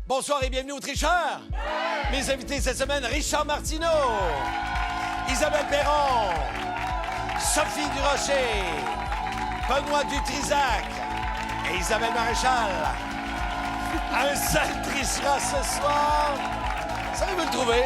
Bonsoir et bienvenue aux tricheurs. Mes invités cette semaine, Richard Martineau, Isabelle Perron, Sophie Durocher, Benoît Dutrisac et Isabelle Maréchal. Un seul trichera ce soir. Savez-vous le trouver?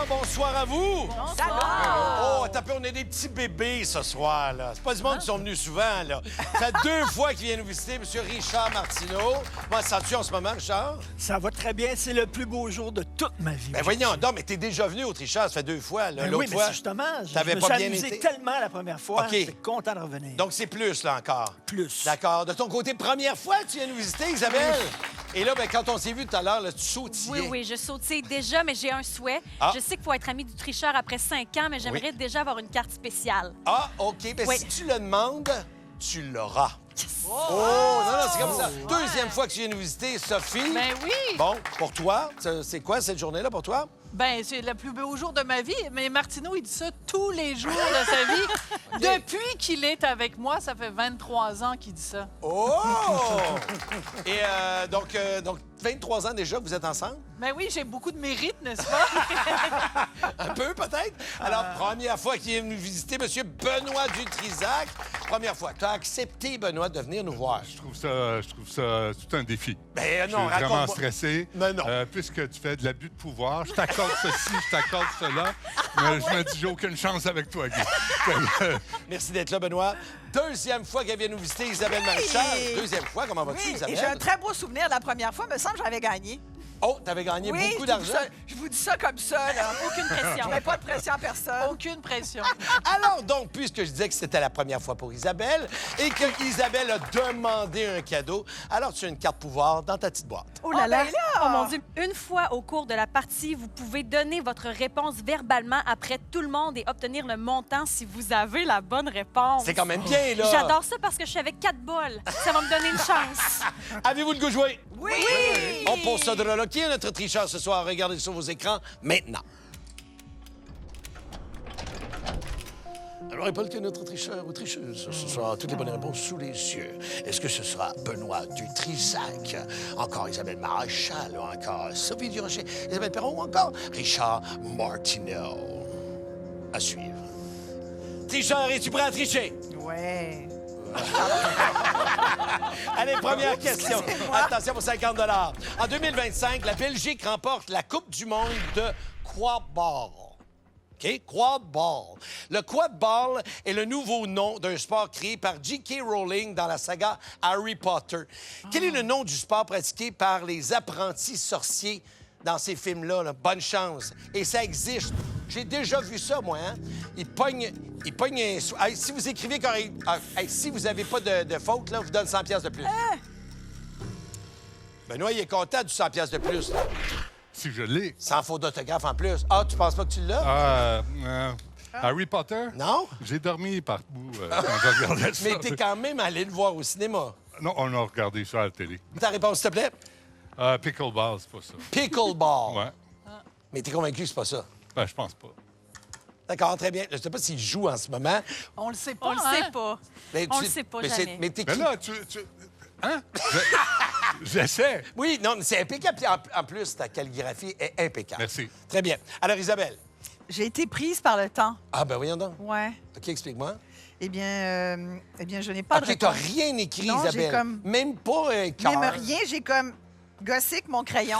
Bonsoir à vous. Bonsoir. Oh, tapez, on est des petits bébés ce soir, là. C'est pas du monde qui sont venus souvent, là. Ça fait 2 fois qu'il vient nous visiter, M. Richard Martineau. Comment sens-tu en ce moment, Richard? Ça va très bien. C'est le plus beau jour de toute ma vie. Ben voyons donc, mais t'es déjà venu au Trichard, ça fait 2 fois, là. Ben L'autre oui, mais fois, c'est justement, t'avais je me pas suis bien amusé été. tellement la première fois. OK. J'étais content de revenir. Donc c'est plus, là, encore. Plus. D'accord. De ton côté, première fois que tu viens nous visiter, Isabelle? Et là, ben, quand on s'est vu tout à l'heure, là, tu sautillais. Oui, je sautille déjà, mais j'ai un souhait. Ah. Je sais qu'il faut être ami du tricheur après 5 ans, mais j'aimerais déjà avoir une carte spéciale. Ah, OK. Ben, Oui. si tu le demandes, tu l'auras. Oh, non, c'est comme ça. Deuxième fois que tu viens nous visiter, Sophie. Ben oui! Bon, pour toi, c'est quoi cette journée-là pour toi? Ben, c'est le plus beau jour de ma vie. Mais Martineau, il dit ça tous les jours de sa vie. Depuis qu'il est avec moi, ça fait 23 ans qu'il dit ça. Oh! Et donc, 23 ans déjà que vous êtes ensemble? Ben oui, j'ai beaucoup de mérite, n'est-ce pas? Un peu, peut-être. Alors, première fois qu'il est venu visiter, M. Benoît Dutrisac. Première fois. Tu as accepté, Benoît, de venir nous voir. Je trouve ça tout un défi. Ben non, Je suis vraiment raconte-moi. stressé. Mais non. Puisque tu fais de l'abus de pouvoir, je t'accorde ceci, je t'accorde cela. Mais je me dis, j'ai aucune chance avec toi, Guy. Merci d'être là, Benoît. Deuxième fois qu'elle vient nous visiter, Isabelle Maréchal. Deuxième fois, comment vas-tu, Oui, Isabelle? et j'ai un très beau souvenir de la première fois. Il me semble que j'avais gagné. Oh, t'avais gagné Oui, beaucoup d'argent. je vous dis ça comme ça, là. Aucune pression. Je mets pas de pression à personne. Aucune pression. Alors donc, puisque je disais que c'était la première fois pour Isabelle et que Isabelle a demandé un cadeau, alors tu as une carte pouvoir dans ta petite boîte. Oh là là! Oh mon Dieu, une fois au cours de la partie, vous pouvez donner votre réponse verbalement après tout le monde et obtenir le montant si vous avez la bonne réponse. C'est quand même bien, là. J'adore ça parce que je suis avec 4 bols. Ça va me donner une chance. Avez-vous le goût de jouer? Oui! On pose ça de là. Qui est notre tricheur ce soir? Regardez sur vos écrans maintenant. Alors, Paul, qui est notre tricheur ou tricheuse ce soir? Toutes les bonnes réponses sous les yeux. Est-ce que ce sera Benoît Dutrisac, encore Isabelle Maréchal, ou encore Sophie Durocher, Isabelle Perron, ou encore Richard Martineau? À suivre. Tricheur, es-tu prêt à tricher? Ouais. Allez, première question. Excusez-moi. Attention pour 50 $. En 2025, la Belgique remporte la Coupe du monde de quadball. OK? Quadball. Le quadball est le nouveau nom d'un sport créé par J.K. Rowling dans la saga Harry Potter. Quel est le nom du sport pratiqué par les apprentis sorciers dans ces films-là? Là? Bonne chance. Et ça existe. J'ai déjà vu ça, moi, hein? Ils pognent un... Hey, si vous écrivez correctement... si vous n'avez pas de faute, là, je vous donne 100 piastres de plus. Benoît, il est content du 100 piastres de plus. Là. Si je l'ai. Sans faute d'autographe en plus. Ah, tu penses pas que tu l'as? Harry Potter? Non? J'ai dormi par bout quand je regardais ça. Mais t'es quand même allé le voir au cinéma. Non, on a regardé ça à la télé. Ta réponse, s'il te plaît? Pickleball, c'est pas ça. Pickleball. Ouais. Mais t'es convaincu que c'est pas ça? Ben, je pense pas. D'accord, très bien. Je sais pas s'il joue en ce moment. On le sait pas, On le hein? sait pas. Mais On tu- le sait pas mais c'est- jamais. Mais t'es Mais qui? là, Hein? J'essaie. Oui, non, c'est impeccable. Puis en plus, ta calligraphie est impeccable. Merci. Très bien. Alors, Isabelle. J'ai été prise par le temps. Ah, ben voyons donc. Ouais. OK, explique-moi. Eh bien, je n'ai pas de OK, t'as réponse. rien écrit, Non, j'ai Isabelle. comme- Même pas un cœur. Même rien, j'ai comme gossé avec mon crayon.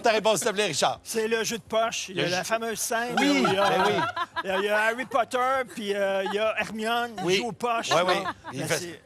Ta réponse, s'il te plaît, Richard. C'est le jeu de poche. Il y a Le la jeu- fameuse scène. Oui, où il y a, ben oui. il y a Harry Potter, puis il y a Hermione, Oui. qui joue aux poches. Oui, oui. Bon, Il ben, fait- c'est-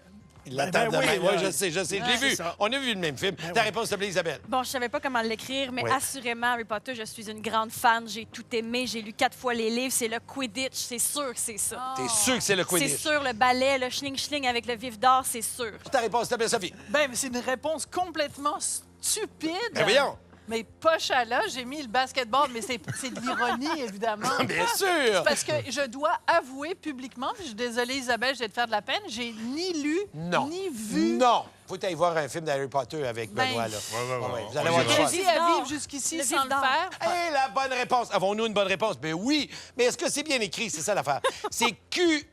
Il l'attend Ben oui, demain. Oui, là. je sais. Je l'ai Ouais, vu. c'est ça. On a vu le même film. Ta oui. réponse, s'il te plaît, Isabelle. Bon, je savais pas comment l'écrire, mais Oui. assurément, Harry Potter, je suis une grande fan. J'ai tout aimé. J'ai lu 4 fois les livres. C'est le Quidditch. C'est sûr que c'est ça. T'es sûr que c'est le C'est Quidditch? sûr, le ballet, le schling-schling avec le vif d'or, c'est sûr. Ta réponse, s'il te plaît, Sophie. Ben, mais c'est une réponse complètement stupide. Ben voyons. Mais poche à là, j'ai mis le basketball, mais c'est de l'ironie, évidemment. Bien sûr! Parce que je dois avouer publiquement, puis je suis désolée, Isabelle, je vais te faire de la peine, j'ai ni lu, Non. ni vu Non. faut que tu ailles voir un film d'Harry Potter avec Ben, Benoît, là. Ouais. Vous allez avoir du Ouais. fun. Réussi à vivre jusqu'ici Le sans le vivre d'or. faire. Et la bonne réponse. Avons-nous une bonne réponse? Ben oui. Mais est-ce que c'est bien écrit? C'est ça l'affaire. C'est Quidditch.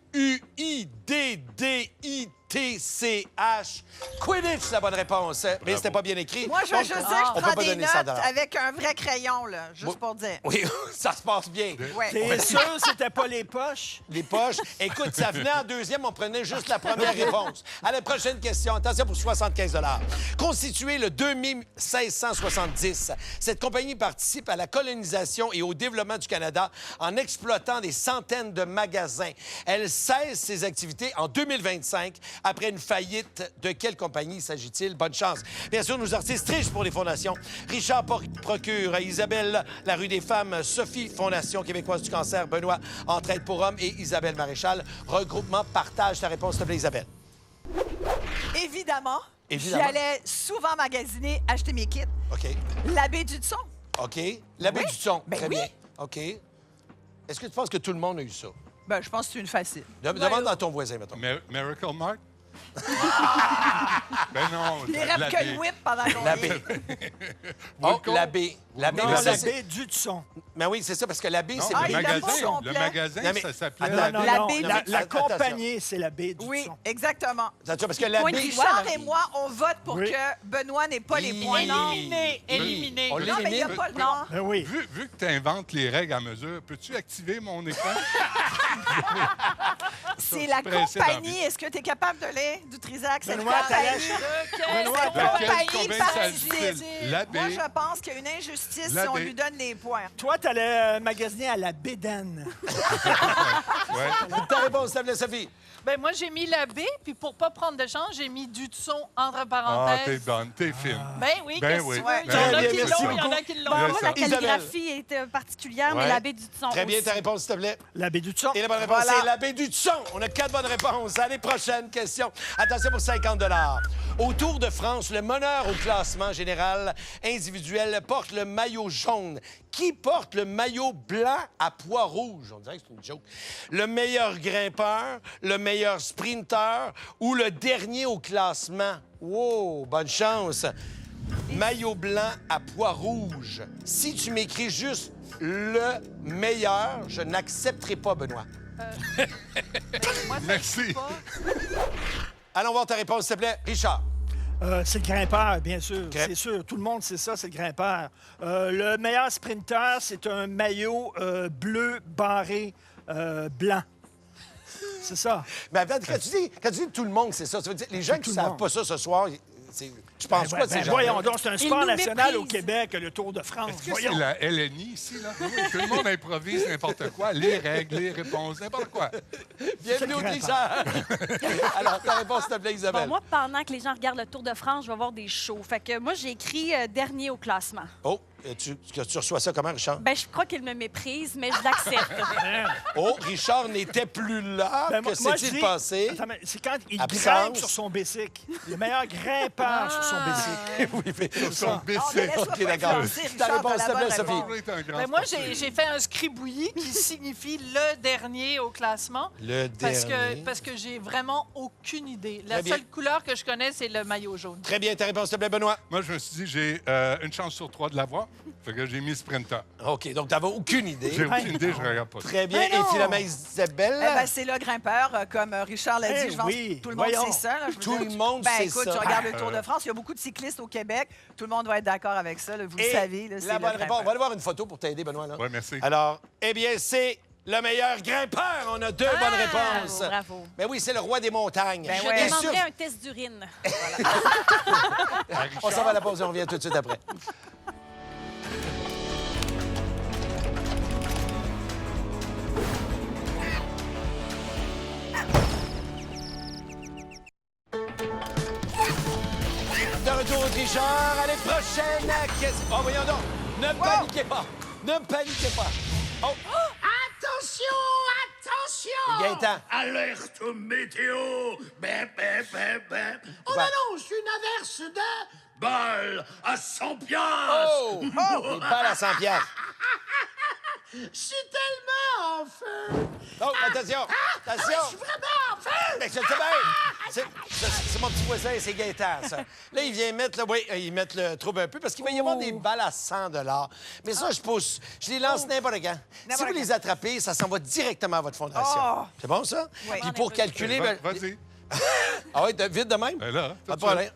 Quidditch, la bonne réponse. Mais c'était pas bien écrit. Moi, je veux Donc, juste dire que on je peut prends pas des donner 100 notes avec un vrai crayon, là, juste pour dire. Oui, ça se passe bien. Ouais. T'es sûr que c'était pas les poches? Les poches. Écoute, ça venait en deuxième, on prenait juste la première réponse. À la prochaine question, attention pour 75 $. Constituée le 1670, cette compagnie participe à la colonisation et au développement du Canada en exploitant des centaines de magasins. Elle cesse ses activités en 2025 après une faillite. De quelle compagnie s'agit-il? Bonne chance. Bien sûr, nos artistes trichent pour les fondations. Richard Procure, Isabelle La Rue des Femmes, Sophie Fondation québécoise du cancer, Benoît Entraide pour hommes et Isabelle Maréchal. Regroupement, partage ta réponse, s'il te plaît, Isabelle. Évidemment. Évidemment. J'allais souvent magasiner, acheter mes kits. OK. L'abbé Dudson. OK. L'abbé Oui. du son. Ben Très oui. bien. OK. Est-ce que tu penses que tout le monde a eu ça? Ben, je pense que c'est une facile. Demande à ton voisin, mettons. Miracle Mart? Ben non. Les recueils whip pendant qu'on L'abbé. est. Oh, l'abbé. L'abbé. Non, mais ça, c'est- l'abbé Dudson. Mais oui, c'est ça, parce que l'abbé, c'est... Ah, le il l'a pas magasin, complet. le magasin, Non, mais- ça s'appelait... Attends, Non, non, L'abbé non. Dudson. La Attention. compagnie, c'est l'abbé Dudson. Oui, exactement. Attention, parce que Point l'abbé... de Richard Voilà. et moi, on vote pour Oui. que Benoît n'ait pas les points. Éliminé, éliminé. On Non, mais il n'y a l'élimine. pas le droit. Ben oui. Vu que tu inventes les règles à mesure, peux-tu activer mon écran? C'est la pressé compagnie. Est-ce que tu es capable de lire du Trisac? C'est Benoît, t'allais Benoît, Laquelle compagnie compagnie participe. s'agit-il? L'abbé. Moi, je pense qu'il y a une injustice si L'abbé. on lui donne les points. toi, t'allais magasiner à la Bédaine. Ouais. Ta réponse, s'il te plaît, Sophie. Ben moi, j'ai mis l'abbé, puis pour pas prendre de chance, j'ai mis Dudson entre Ah, t'es parenthèses. bonne, t'es fine. Ben oui, Ben qu'est-ce que oui. tu veux? Ouais. Il y en Très a bien, qui merci l'ont, il y en a qui l'ont. Bon, moi, la Isabelle. calligraphie est particulière, mais Ouais. l'abbé du son Très bien, aussi. ta réponse, s'il te plaît. L'abbé Dudson. Et la bonne réponse, Voilà. c'est l'abbé du son. On a 4 bonnes réponses. Allez, prochaine question. Attention pour 50 $. Au Tour de France, le meneur au classement général individuel porte le maillot jaune. Qui porte le maillot blanc à pois rouge? On dirait que c'est une joke. Le meilleur grimpeur, le meilleur sprinter ou le dernier au classement? Wow, bonne chance. Maillot blanc à pois rouge. Si tu m'écris juste le meilleur, je n'accepterai pas, Benoît. Moi, ça Merci. joue pas. Allons voir ta réponse, s'il te plaît. Richard. C'est le grimpeur, bien sûr. Crêpe. C'est sûr. Tout le monde sait ça, c'est le grimpeur. Le meilleur sprinter, c'est un maillot bleu barré blanc. C'est ça. Mais attends, quand tu dis tout le monde, c'est ça. Ça veut dire, les gens qui Tout ne le savent monde. pas ça ce soir, tu penses quoi de ces gens? voyons donc, c'est un sport nous national méprisent. au Québec, le Tour de France. Est-ce que c'est Voyons. la LNI ici, là? Oui, tout le monde improvise n'importe quoi. Les règles, les réponses, n'importe quoi. Bienvenue au C'est tricheur. Alors, ta réponse, s'il te plaît, Isabelle. Bon, moi, pendant que les gens regardent le Tour de France, je vais voir des shows. Fait que moi, j'ai écrit dernier au classement. Oh, tu reçois ça comment, Richard? Ben, je crois qu'il me méprise, mais je l'accepte. Oh, Richard n'était plus là. Ben, que moi, je s'est-il dis- passé? Attends, mais c'est quand il Absence. grimpe sur son bicycle. Le meilleur grimpeur sur son bicycle. Oui, mais Son Non, mais bicycle. laisse-moi OK, pas d'accord. influencer, Ta Richard, réponse, t'as s'il te la plaît, bonne Sophie. réponse. Oui, t'es un grand Ben moi, sportif. j'ai fait un scribouillis qui signifie le dernier au classement. Le dernier. Parce que j'ai vraiment aucune idée. La Très bien. seule couleur que je connais, c'est le maillot jaune. Très bien, ta réponse, s'il te plaît, Benoît. Moi, je me suis dit, j'ai une chance sur 3 de l'avoir. Fait que j'ai mis sprinter. OK, donc tu n'avais aucune idée. J'ai aucune idée, je regarde pas ça. Très bien. Mais Et non. finalement, Isabelle? Eh ben, c'est le grimpeur, comme Richard l'a Eh dit. Je pense oui, que tout le monde voyons. sait ça. là. Je veux Tout dire, le monde ben, sait écoute, ça. tu regardes le Tour de France, il y a beaucoup de cyclistes au Québec. Tout le monde va être d'accord avec ça. Là, vous Et le savez. Là, c'est la le bonne réponse. grimpeur. On va aller voir une photo pour t'aider, Benoît. Là. Oui, merci. Alors, eh bien, c'est le meilleur grimpeur. On a 2 bonnes réponses. Bravo. Mais oui, c'est le roi des montagnes. Ben Je ouais. Bien sûr, demanderai un test d'urine. on s'en va à la pause et on revient tout de suite après. De retour au tricheur. Allez, prochaine question. Oh, voyons donc. Ne paniquez pas. Ne paniquez pas. Oh, Attention, attention! Gaëtan. Alerte météo! Bip, bip, bip, bip. On Ouais. annonce une averse de balles à 100 piastres! Oh! Des balles à 100 piastres. Je suis tellement en feu! Oh, attention. Je Attention. suis vraiment en feu! Mais je sais bien. Ça, c'est mon petit voisin, c'est Gaëtan, ça. Là, il vient mettre, ils mettent le trouble un peu parce qu'il va y avoir des balles à 100 $. Mais ça, je les lance n'importe quand. Si vous les attrapez, ça s'en va directement à votre fondation. Oh. C'est bon, ça? Oui. Puis pour calculer... ben, Vas-y. ah oui, vite de même? Ben là, Pas tout de de problème.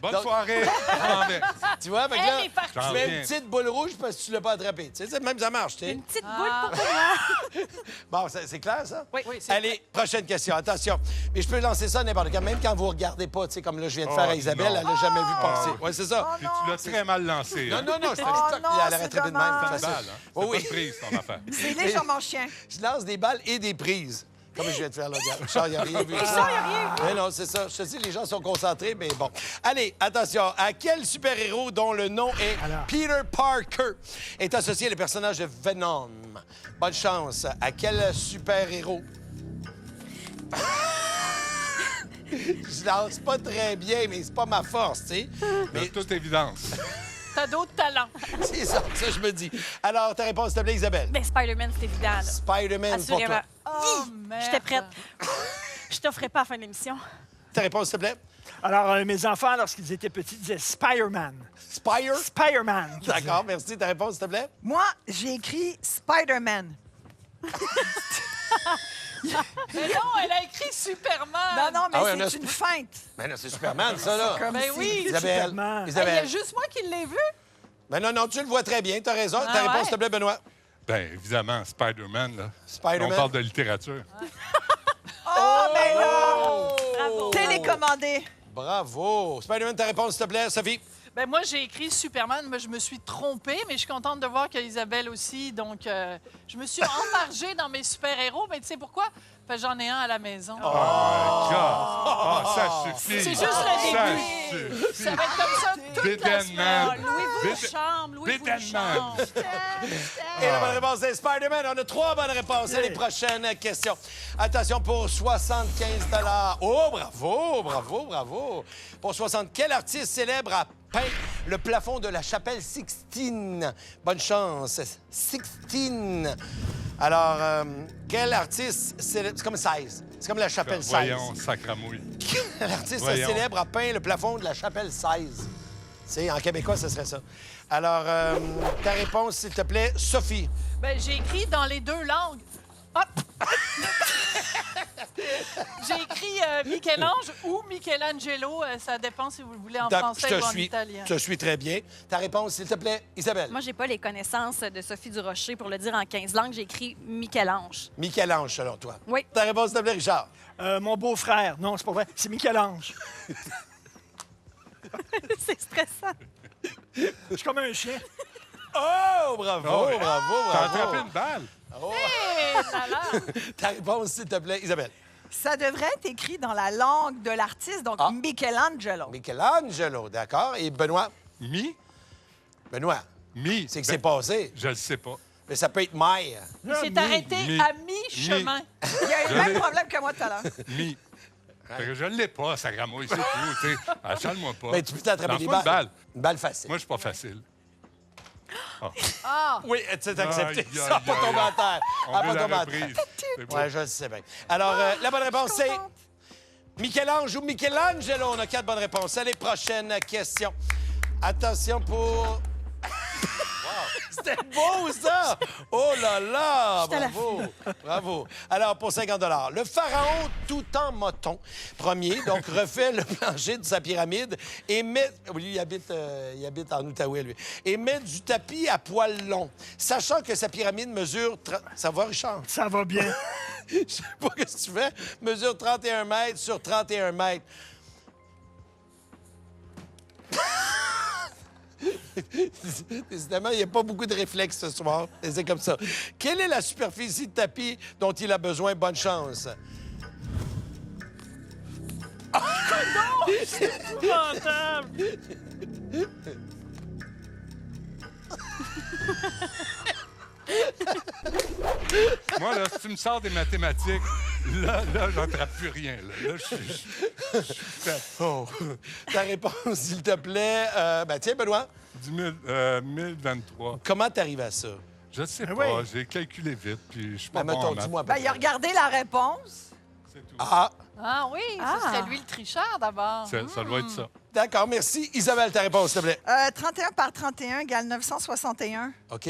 Bonne Donc- soirée. Je m'en vais. Tu vois, fait que Elle là, est partie. tu J'en mets reviens. une petite boule rouge parce que tu l'as pas attrapée. Tu sais, même ça marche, tu sais. Une petite boule pour toi. Bon, c'est clair, ça? Oui. Oui, c'est Allez, prochaine question. Attention. Mais je peux lancer ça n'importe quand, même quand vous regardez pas, tu sais, comme là, je viens de faire à Isabelle, non. elle l'a jamais vu passer. Oui, c'est ça. Puis tu l'as très mal lancé. Non, hein? non, non, c'est Oh juste non, elle aurait c'est trippé de même. dommage. C'est une facile. balle, hein? C'est Oui, pas oui. une prise, ton affaire. C'est légèrement chien. Je lance des balles et des prises. Comme je viens de faire, là, gars. Richard, il n'y a rien vu. Mais non, c'est ça. Je te dis, les gens sont concentrés, mais bon. Allez, attention. À quel super-héros dont le nom est Alors. Peter Parker est associé le personnage de Venom? Bonne chance. À quel super-héros? Je lance pas très bien, mais c'est pas ma force, tu sais. De toute évidence. T'as d'autres talents. C'est ça, je me dis. Alors, ta réponse, s'il te plaît, Isabelle. Ben, Spider-Man, c'est évident, là. Spider-Man pour Assurément. toi. Oh, merde. J'étais prête. Je t'offrais pas à la fin de l'émission. Ta réponse, s'il te plaît. Alors, mes enfants, lorsqu'ils étaient petits, disaient Spider-Man. Spire. Spider-Man. D'accord, merci. Ta réponse, s'il te plaît. Moi, j'ai écrit Spider-Man. Mais non, elle a écrit Superman. Non, non, mais Ah oui, on a- c'est une feinte. Mais non, c'est Superman, ça, là. Comme Ben si- oui. Isabelle. Superman. Il y Isabelle. a juste moi qui l'ai vu. Mais non, non, tu le vois très bien. T'as raison. Ah Ta réponse, ouais? s'il te plaît, Benoît. Bien, évidemment, Spider-Man, là. Spider-Man. On parle de littérature. Oh, mais là! Bravo. Télécommandé. Bravo. Spider-Man, ta réponse, s'il te plaît, Sophie. Ben moi, j'ai écrit Superman, mais je me suis trompée, mais je suis contente de voir qu'Isabelle aussi. Donc, je me suis embargée dans mes super-héros. Mais tu sais pourquoi? Parce que j'en ai un à la maison. Oh, my God! Ah, ça suffit! C'est juste le Ça début. suffit! Ça va être comme ça toute la Bitten semaine. Man. Louez-vous Vite- une chambre, louez-vous une Bitten Man. chambre. Et la bonne réponse est Spider-Man. On a 3 bonnes réponses. Allez, prochaine question. Attention pour 75 $. Oh, bravo, bravo, bravo. Pour 60, quel artiste célèbre a peint le plafond de la chapelle Sixtine? Bonne chance. Sixtine. Alors, quel artiste célèbre... C'est comme 16. C'est comme la chapelle 16. Voyons, sacramouille. L'artiste Voyons. célèbre a peint le plafond de la chapelle 16. C'est en québécois, ce serait ça. Alors, ta réponse, s'il te plaît, Sophie. Ben, j'ai écrit dans les deux langues. Hop! J'ai écrit Michel-Ange ou Michelangelo. Ça dépend si vous le voulez en français ou en italien. Je te suis très bien. Ta réponse, s'il te plaît, Isabelle. Moi, j'ai pas les connaissances de Sophie Durocher pour le dire en 15 langues. J'ai écrit Michel-Ange. Michel-Ange, selon toi. Oui. Ta réponse, s'il te plaît, Richard. Mon beau-frère. Non, c'est pas vrai. C'est Michel-Ange. C'est stressant. Je suis comme un chien. Oh, bravo, Oh, ouais. bravo, T'as bravo. attrapé une balle? Hé, ça a l'air. Ta réponse, s'il te plaît, Isabelle. Ça devrait être écrit dans la langue de l'artiste, donc Ah. Michelangelo. Michelangelo, d'accord. Et Benoît? Mi? Benoît, Mi? c'est que Ben, c'est passé. Je le sais pas. Mais ça peut être Maille. Il s'est arrêté mi- à mi-chemin. Il y a eu le même problème que moi tout à l'heure. Mi. Fait que je l'ai pas, sacramouille, c'est tout, tu sais. Achale-moi pas. Mais tu peux t'attraper des Lance-moi une balles. balle. Une balle facile. Moi, je suis pas facile. Ah! Oui, c'est accepté. Aïe, Ça va aïe, pas aïe, tomber à aïe. terre. On Ça va veut pas la tomber à terre. reprise. C'est beau. Oui, je le sais bien. Alors, la bonne réponse, c'est Michel-Ange ou Michelangelo. On a 4 bonnes réponses. Allez, prochaine question. Attention pour... C'était beau, ça! Oh là là! Bravo! Bravo! Alors, pour 50 $, le pharaon Toutankhamon Ier, donc, refait le plancher de sa pyramide et met... Oui, il habite en Outaouais, lui. Et met du tapis à poils longs, sachant que sa pyramide mesure... Ça va, Richard? Ça va bien. Je sais pas ce que tu fais. Mesure 31 mètres sur 31 mètres. Décidément, il n'y a pas beaucoup de réflexes ce soir. Et c'est comme ça. Quelle est la superficie de tapis dont il a besoin? Bonne chance. Moi, là, si tu me sors des mathématiques, là, j'attrape plus rien. Là, je suis fait. Oh. Ta réponse, s'il te plaît. Tiens, Benoît, 10 000, 1023. comment t'arrives à ça? Je sais Ah pas. oui. J'ai calculé vite, puis je suis pas Ben, bon en mettons, maths. dis-moi. Ben, il a regardé la réponse. C'est tout. Ah, Ah oui, Ah. ce serait lui le tricheur d'abord. Ça doit être ça. d'accord, merci. Isabelle, ta réponse, s'il te plaît. 31 par 31 égale 961. OK.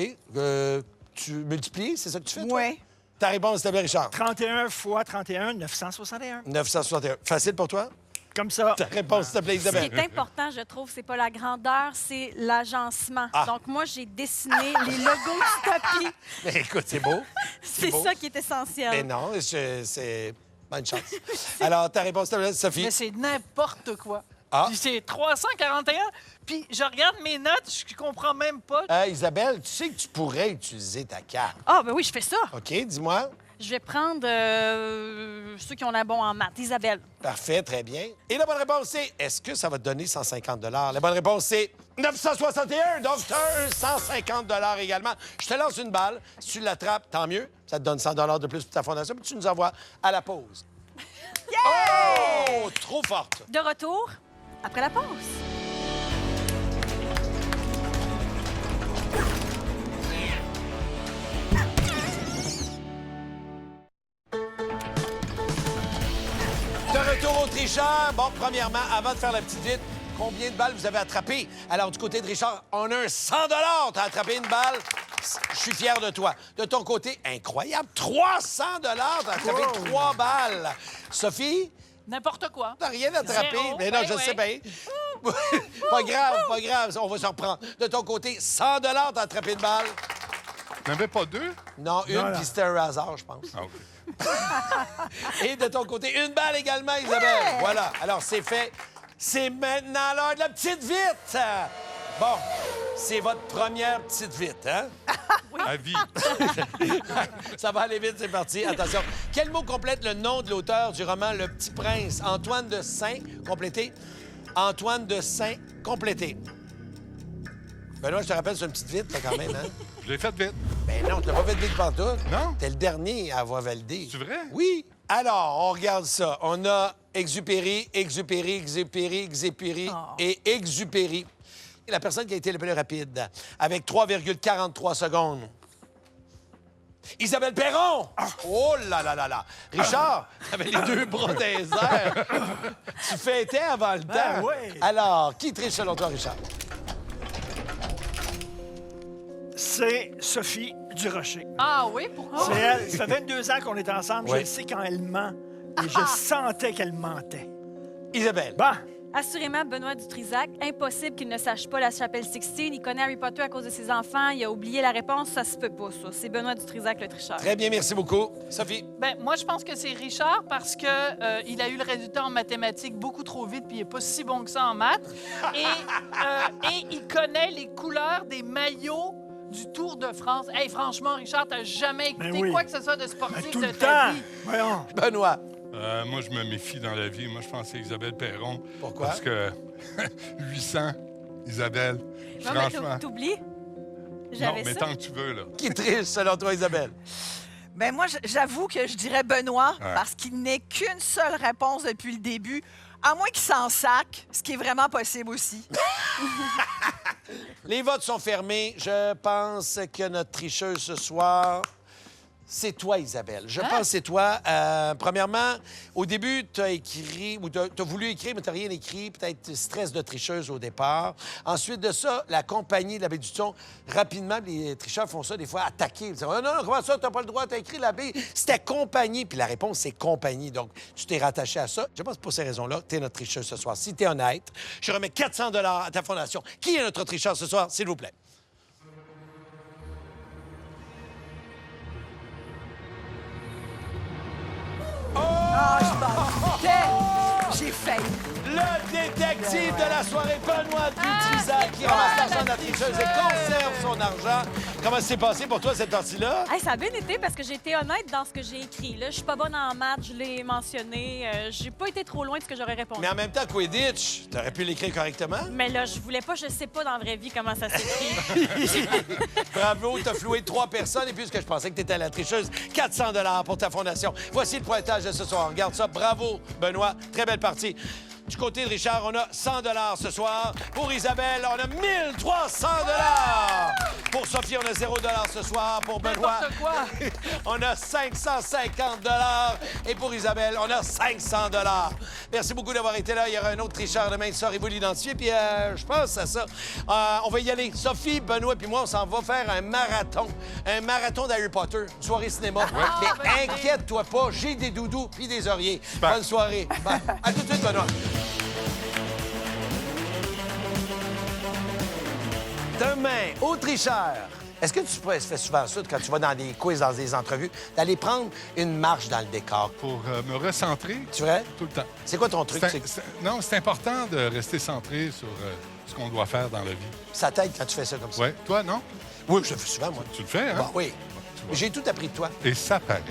Tu multiplies, c'est ça que tu fais, toi? Oui. Ta réponse, s'il te plaît, Richard. 31 fois 31, 961. 961. Facile pour toi? Comme ça. Ta réponse, s'il te plaît, Ce qui Isabelle. est important, je trouve, c'est pas la grandeur, c'est l'agencement. Ah. Donc, moi, j'ai dessiné les logos du tapis. Mais écoute, c'est beau. C'est beau. ça qui est essentiel. Mais non, c'est... Bonne chance. Alors, ta réponse, s'il te plaît, Sophie. Mais c'est n'importe quoi. Ah. Puis c'est 341. Puis je regarde mes notes, je comprends même pas. Isabelle, tu sais que tu pourrais utiliser ta carte. Ah, ben oui, je fais ça. OK, dis-moi. Je vais prendre ceux qui ont la bonne en maths. Isabelle. Parfait, très bien. Et la bonne réponse, c'est est-ce que ça va te donner 150 La bonne réponse, c'est 961. Donc, tu as un 150 également. Je te lance une balle. Si tu l'attrapes, tant mieux. Ça te donne 100 de plus pour ta fondation. Puis tu nous envoies à la pause. Oh! Trop forte. De retour après la pause. De retour au tricheur. Bon, premièrement, avant de faire la petite vite, combien de balles vous avez attrapé? Alors, du côté de Richard, on a un 100 T'as attrapé une balle. Je suis fier de toi. De ton côté, incroyable, 300 T'as attrapé 3 balles. Sophie, N'importe quoi. t'as rien attrapé. Zéro. Mais non, Ouais, je ouais. sais bien. Pas grave, on va s'en reprendre. De ton côté, 100 t'as attrapé une balle. N'en avait pas deux? Non, une, Voilà. puis c'était un hasard, je pense. Ah, OK. Et de ton côté, une balle également, Isabelle. Voilà. Alors, c'est fait. C'est maintenant l'heure de la petite vite. Bon, c'est votre première petite vite, hein? À vie. Ça va aller vite, c'est parti. Attention. Quel mot complète le nom de l'auteur du roman Le Petit Prince? Antoine de Saint, complété. Antoine de Saint, complété. Benoît, je te rappelle, c'est une petite vite, là, quand même, hein? Je l'ai fait vite. Ben non, tu l'as pas fait vite pantoute. Non? T'es le dernier à avoir validé. C'est vrai? Oui. Alors, on regarde ça. On a Exupéry, Exupéry, Exupéry, Exupéry et Exupéry. La personne qui a été le plus rapide, avec 3,43 secondes. Isabelle Perron! Oh là là là là! Richard, t'avais les deux bras dans les airs. Tu fêtais avant le temps. oui. Alors, qui triche selon toi, Richard? C'est Sophie Durocher. Ah oui, pourquoi? C'est elle. Ça fait 22 ans qu'on est ensemble. Oui. Je le sais quand elle ment. Et je sentais qu'elle mentait. Isabelle. Bon, Assurément, Benoît Dutrisac. Impossible qu'il ne sache pas la chapelle Sixtine. Il connaît Harry Potter à cause de ses enfants. Il a oublié la réponse. Ça se peut pas, ça. C'est Benoît Dutrisac, le tricheur. Très bien, merci beaucoup. Sophie. Ben, moi, je pense que c'est Richard parce que il a eu le résultat en mathématiques beaucoup trop vite puis il n'est pas si bon que ça en maths. Et il connaît les couleurs des maillots du Tour de France. Hey, franchement, Richard, t'as jamais écouté Ben oui. quoi que ce soit de sportif tout de le ta temps. vie. Voyons. Benoît. Moi, je me méfie dans la vie. Moi, je pense que c'est Isabelle Perron. Pourquoi? Parce que 800, Isabelle, Non, mais franchement. t'oublies? Non, J'avais mais ça. tant que tu veux, là. Qui triche selon toi, Isabelle? Ben moi, j'avoue que je dirais Benoît, Ouais. parce qu'il n'est qu'une seule réponse depuis le début, à moins qu'il s'en sac, ce qui est vraiment possible aussi. Les votes sont fermés. Je pense que notre tricheuse ce soir, c'est toi, Isabelle. Je pense que c'est toi. Premièrement, au début, tu as écrit, ou tu as voulu écrire, mais tu n'as rien écrit. Peut-être stress de tricheuse au départ. Ensuite de ça, la compagnie de la baie du Thon, rapidement, les tricheurs font ça des fois, attaquer. Ils disent, oh, non, comment ça, tu n'as pas le droit, tu as écrit la baie. C'était compagnie, puis la réponse, c'est compagnie. Donc, tu t'es rattaché à ça. Je pense que pour ces raisons-là, tu es notre tricheuse ce soir. Si tu es honnête, je remets 400 à ta fondation. Qui est notre tricheur ce soir, s'il vous plaît? Ah, je m'en doutais. J'ai failli. Le détective de la soirée, Benoît Dutrisac, qui ramasse l'argent de la tricheuse et conserve son argent. Comment ça s'est passé pour toi, cette partie-là? Hey, ça a bien été parce que j'ai été honnête dans ce que j'ai écrit. Là, je suis pas bonne en maths, je l'ai mentionné. J'ai pas été trop loin de ce que j'aurais répondu. Mais en même temps, Quidditch, t'aurais pu l'écrire correctement. Mais là, je voulais pas, je sais pas dans la vraie vie comment ça s'écrit. Bravo, t'as floué 3 personnes. Et puisque je pensais que t'étais la tricheuse, 400 pour ta fondation. Voici le pointage de ce soir. Regarde ça. Bravo, Benoît. Très belle partie. Du côté de Richard, on a 100 ce soir. Pour Isabelle, on a 1300 Pour Sophie, on a 0 ce soir. Pour Benoît, N'importe quoi. on a 550 Et pour Isabelle, on a 500 Merci beaucoup d'avoir été là. Il y aura un autre tricheur demain. Saurez-vous l'identifier? Puis je pense à ça. On va y aller. Sophie, Benoît puis moi, on s'en va faire un marathon. Un marathon d'Harry Potter. Une soirée cinéma. Mais inquiète-toi pas, j'ai des doudous puis des oreillers. Bonne soirée. Bye. À tout de suite, Benoît. Demain, au tricheur. Est-ce que tu fais souvent ça quand tu vas dans des quiz, dans des entrevues, d'aller prendre une marche dans le décor? Pour me recentrer Tu vrai? tout le temps. C'est quoi ton truc? Non, c'est important de rester centré sur ce qu'on doit faire dans la vie. Ça t'aide quand tu fais ça comme ça? Ouais. Toi, non? Oui, je le fais souvent, moi. Tu le fais, hein? Bon, oui. Tu vois. J'ai tout appris de toi. Et ça paraît.